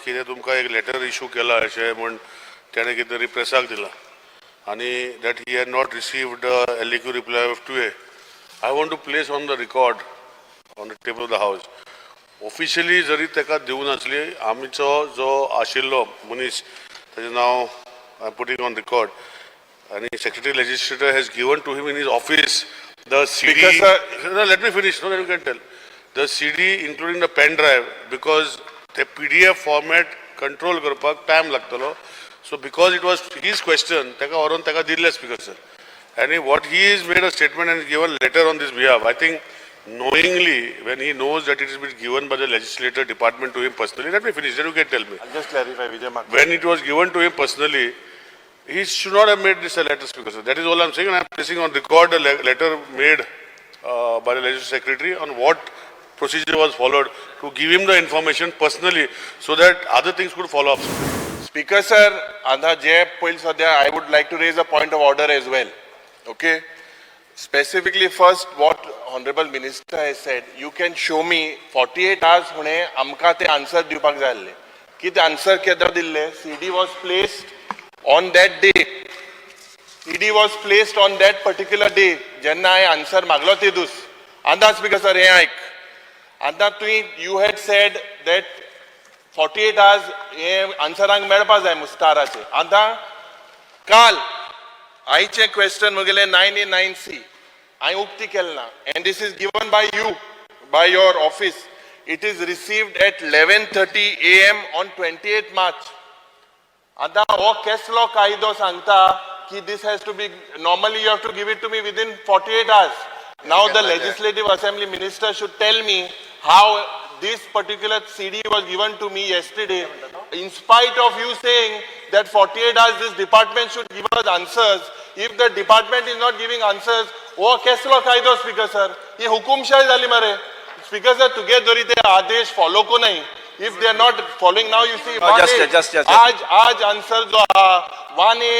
कितें तुमकां एक लेटर इशू केला अशें म्हण तेणें कितें तरी प्रेसाक दिला आनी that he had not received LQ reply of today. I want to place on the record on the table of the house officially जरी ताका दिवं नासली आमचो जो आशिल्लो मनीस ताचें नांव I am putting on record and the Secretary Legislator has given to him in his office the CD. No, let me finish. No, then you can tell. The CD, including the pen drive, because the PDF format control करपाक time लागतलो. So because it was his question, ताका व्हरून ताका दिल्ले Speaker sir. And what he has made a statement and given letter on this behalf. I think knowingly, when he knows that it has been given by the legislator department to him personally, let me finish. Then you can tell me. I'll just clarify, Vijay Mark. When it was given to him personally, he should not have made this a letter, Speaker sir. That is all I am saying, and I am placing on record a letter made by the Legislative Secretary on what procedure was followed to give him the information personally, so that other things could follow up. Speaker sir, Andha Jay Poil Sadhya, I would like to raise a point of order as well. Okay? Specifically, first, what Honorable Minister has said, you can show me 48 hours hune amka te answer diupak jalle. Ki te answer kedar dille? CD was placed on that day. CD was placed on that particular day. Jenna I answer maglo te dus. Anda Speaker sir, he aik. Anda you had said that 48 hours answer ang medpa jay mustara che. Anda kal I check question mugile 9A9C. I ukti kelna. And this is given by you, by your office. It is received at 11:30 AM on 28th March. आता वो केसलो कायदो सांगता कि this has to be, normally you have to give it to me within 48 hours. Now the Legislative Assembly Minister should tell me how this particular CD was given to me yesterday. In spite of you saying that 48 hours this department should give us answers, if the department is not giving answers, वो केसलो कायदो Speaker sir, ये हुकुमशाही झाली मरे. Speaker sir, तुगे दोरी ते आदेश follow को नहीं. If they are not following now, you see, just. आज answer जो 1A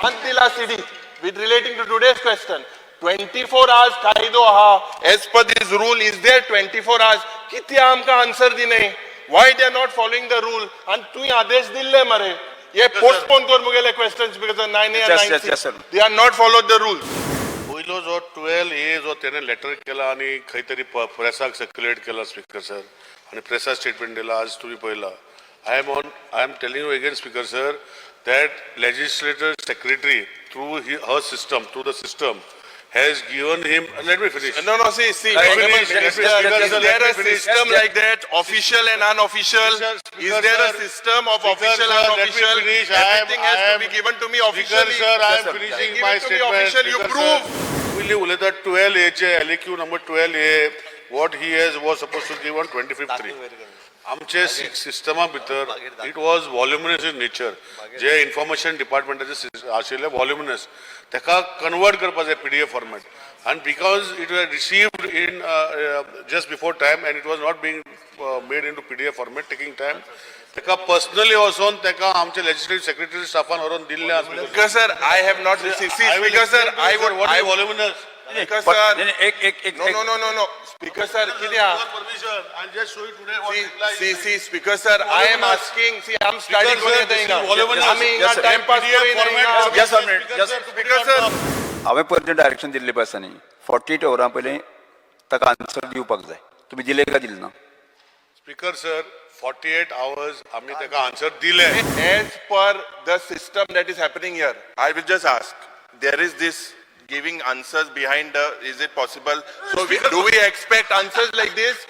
antila CD with relating to today's question. 24 hours कायदो हा. As per this rule, is there 24 hours? किती आमका answer दी नहीं? Why they are not following the rule? And तू आदेश दिल्ले मरे. ये postpone कर मुगेले questions because of 9A and 9C. They are not followed the rules. पहिलो जो 12A जो तेने लेटर केला आणि खंय तरी प्रेसाक सर्क्युलेट केला स्पीकर सर आणि प्रेसा स्टेटमेंट दिला आज तुम्ही पहिला. I am telling you again, Speaker sir, that legislator secretary through the system has given him. Let me finish. No, see. Is there a system like that, official and unofficial? Is there a system of official and unofficial? Everything has to be given to me officially. Sir, I am finishing my statement. You prove. Will you that 12A LQ number 12A what he was supposed to give on 25th 3. आमचे Systema भितर it was voluminous in nature. J information department आशिल्ले voluminous तेका convert करपा जाय PDF format, and because it was received in just before time and it was not being made into PDF format, taking time, तेका personally also तेका आमचे legislative secretary staffan वरून दिल्ले. Because sir, I have not received. See, Speaker sir, I would. What is voluminous? Because sir, no. Speaker sir, I'll just show you today what it like. See, Speaker sir, I am asking. See, I'm studying on the time pass. Just a minute. Just Speaker sir. हांवें पर्यंत direction दिल्ले बसांनी 48 hours पयलीं ताका answer दिवपाक जाय. तुम्ही दिले का दिले ना? Speaker sir, 48 hours आम्ही ताका आन्सर दिले. As per the system that is happening here, I will just ask. There is this giving answers behind is it possible? So do we expect answers like this